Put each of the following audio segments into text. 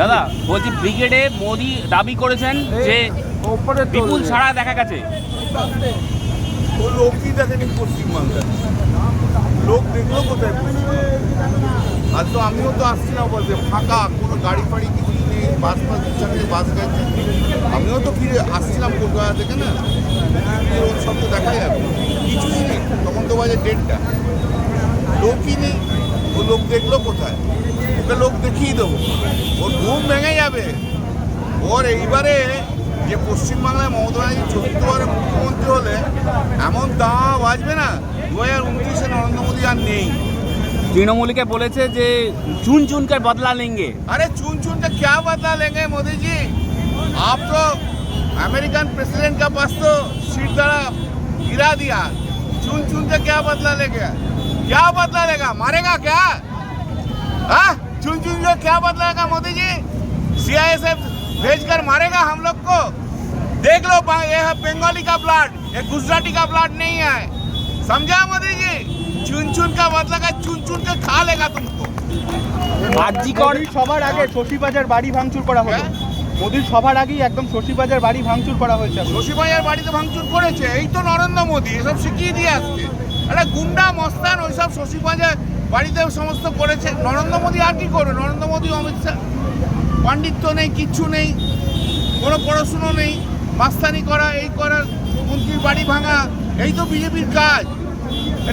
দাদা বলছি ব্রিগেডে মোদি দাবি করেছেন যে বিপুল ছাড়া দেখা গেছে। ও লোকই দেখেনি পশ্চিমবাংলায়, লোক দেখলো কোথায়? আর তো আমিও তো আসছি না বলতে, ফাঁকা, কোনো গাড়ি ফাড়ি কিছু নেই, বাস ফাস বাস গেছে। আমিও তো ফিরে আসছিলাম কলকাতা থেকে না, ওর সব তো দেখা যাবে, কিছুই নেই। তখন তো বাজে 1:30, লোকই নেই। ও লোক দেখলো কোথায়? ওকে লোক দেখিয়ে দেবো, ওর ঘুম ভেঙে যাবে। ওর এইবারে যে পশ্চিমবাংলায় মমতা ব্যানার্জি চতুর্থবারে মুখ্যমন্ত্রী হলে এমন দাওয়া বাজবে না, 2029-এ নরেন্দ্র মোদী আর নেই। তৃণমূলকে বলেছে যে চুন चुन कर बदला लेंगे। अरे चुन चुन के क्या बदला लेंगे मोदी जी? आप तो अमेरिकन प्रेसिडेंट का पास तो सीट द्वारा गिरा दिया। चुन चुन के क्या बदला लेगा? क्या बदला लेगा? मारेगा क्या? हाँ, चुन चुन के क्या बदला लेगा मोदी जी? CISF भेजकर मारेगा हम लोग को। देख लो, ये है बंगाली का ब्लड, ये गुजराती का ब्लड नहीं है, समझा मोदी जी? चुन चुन का बदला का चुन चुन के खा लेगा तुमको। মোদির সবার আগে শশীবাজার বাড়ি ভাঙচুর করা হলো। মোদির সবার আগেই একদম শশীবাজার বাড়ি ভাঙচুর করা হয়েছে। শশীবাজার বাড়িতে ভাঙচুর করেছে এই তো নরেন্দ্র মোদী, এসব শিখিয়ে দিয়ে আসছে। একটা গুন্ডা মস্তান ওইসব শশীবাজার বাড়িতে সমস্ত করেছে। নরেন্দ্র মোদী আর কি করবে? নরেন্দ্র মোদী, অমিত শাহ, পাণ্ডিত্য নেই, কিচ্ছু নেই, কোনো পড়াশুনো নেই, মাস্তানি করা, এই করা, মন্ত্রীর বাড়ি ভাঙা, এই তো বিজেপির কাজ।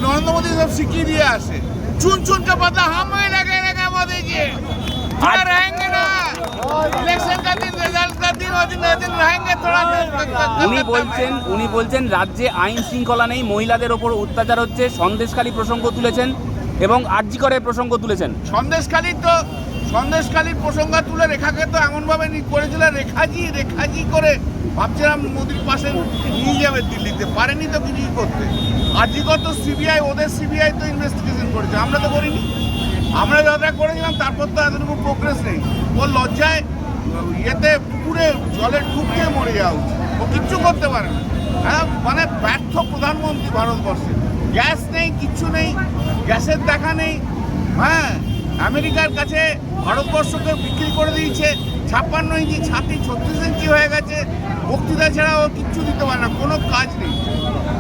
নরেন্দ্র মোদী সব শিখিয়ে দিয়ে আসে। चुन चुन का बदला हमें लगेगा मोदी जी, रहेंगे ना इलेक्शन का दिन, रिजल्ट का दिन, वो दिन रहेंगे थोड़ा। উনি বলছেন রাজ্যে আইন শৃঙ্খলা নেই, মহিলাদের ওপর অত্যাচার হচ্ছে, সন্দেশখালী প্রসঙ্গ তুলেছেন এবং আরজিকরের প্রসঙ্গ তুলেছেন। সন্দেশখালীর প্রসঙ্গ তুলে রেখাকে তো এমনভাবে করেছিল, রেখাজি করে ভাবছিলাম মোদির পাশে নিয়ে যাবে দিল্লিতে, পারেনি তো কিছুই করতে। আরজিকর তো সিবিআই, ওদের সিবিআই তো ইনভেস্টিগেশন করেছে, আমরা তো করিনি। আমরা যতটা করেছিলাম তারপর তো এতটুকু প্রোগ্রেস নেই। ওর লজ্জায় ইয়েতে পুকুরে জলে ঢুকতে মরে যাওয়া উচিত, ও কিচ্ছু করতে পারে না। হ্যাঁ, মানে ব্যর্থ প্রধানমন্ত্রী ভারতবর্ষে। গ্যাস নেই, কিচ্ছু নেই, গ্যাসের দেখা নেই। হ্যাঁ, আমেরিকার কাছে ভারতবর্ষকে বিক্রি করে দিয়েছে। 56 ইঞ্চি ছাতি 36 ইঞ্চি হয়ে গেছে। বক্তৃতা ছাড়া ও কিচ্ছু দিতে পারে না, কোনো কাজ নেই।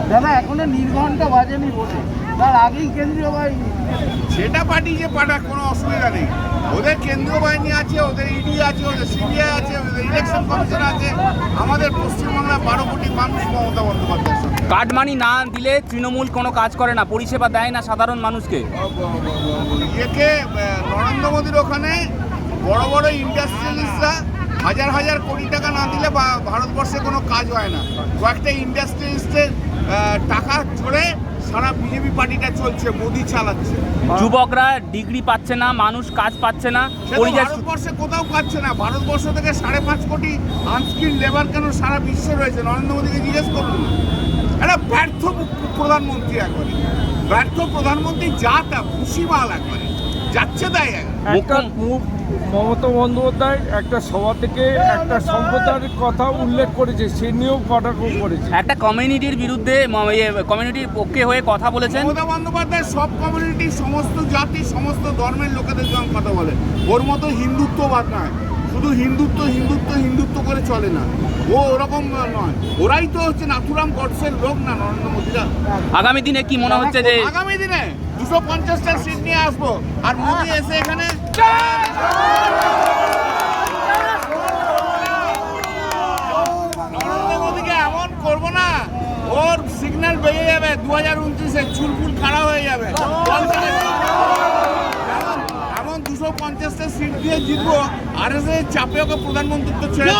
দাদা এখনো নির্ঘণ্টা বাজেনি বলে, তার আগেই কেন্দ্রীয় বাহিনী, সেটা পাঠিয়েছে, পাঠা, কোনো অসুবিধা নেই। ওদের কেন্দ্রীয় বাহিনী আছে, ওদের ইডি আছে, ওদের সিবিআই আছে, ওদের ইলেকশন কমিশন আছে। আমাদের পশ্চিমবাংলার 12 কোটি মানুষ মমতা বন্দ্যোপাধ্যায়ের সঙ্গে। কাটমানি না দিলে তৃণমূল কোনো কাজ করে না, পরিষেবা দেয় না সাধারণ মানুষকে। ইয়েকে নরেন্দ্র মোদীর ওখানে বড় বড় ইন্ডাস্ট্রিয়ালিস্টরা হাজার হাজার কোটি টাকা না দিলে ভারতবর্ষে কোনো কাজ হয় না। কয়েকটা ইন্ডাস্ট্রিয়ালিস্টের টাকা ছড়ে সারা বিজেপি পার্টিটা চলছে, মোদি চালাচ্ছে। যুবকরা ডিগ্রি পাচ্ছে না, মানুষ কাজ পাচ্ছে না, ভারতবর্ষে কোথাও পাচ্ছে না। ভারতবর্ষ থেকে 5.5 কোটি আনস্কিল্ড লেবার কেন সারা বিশ্ব রয়েছে? নরেন্দ্র মোদীকে জিজ্ঞেস করুন। একটা ব্যর্থ প্রধানমন্ত্রী, একবারে ব্যর্থ প্রধানমন্ত্রী, যা তা খুশি মাল, একবারে যাচ্ছে তাই। মমতা বন্দ্যোপাধ্যায় একটা সভা থেকে একটা সম্প্রদায়ের কথা উল্লেখ করেছে, সে নিয়েও কটাক্ষ করেছে। একটা কমিউনিটির বিরুদ্ধে, কমিউনিটির পক্ষে হয়ে কথা বলেছেন। মমতা বন্দ্যোপাধ্যায় সব কমিউনিটি, সমস্ত জাতি, সমস্ত ধর্মের লোকেদের সঙ্গে কথা বলে। ওর মতো হিন্দুত্ববাদ নয়, শুধু হিন্দুত্ব হিন্দুত্ব হিন্দুত্ব করে চলে না, ও ওরকম নয়। ওরাই তো হচ্ছে নাথুরাম গডসের লোক না নরেন্দ্র মোদীরা। আগামী দিনে কি মনে হচ্ছে যে আগামী দিনে 250টা সিট নিয়ে আসবো, আর মোদী এসে এখানে নরেন্দ্র মোদীকে এমন করবো না, ওর সিগন্যাল বেরিয়ে যাবে 2029-এ, চুলফুল খাড়া হয়ে যাবে। এমন 250টা সিট দিয়ে জিতবো, আর এসে চাপে ওকে প্রধানমন্ত্রী ছেড়ে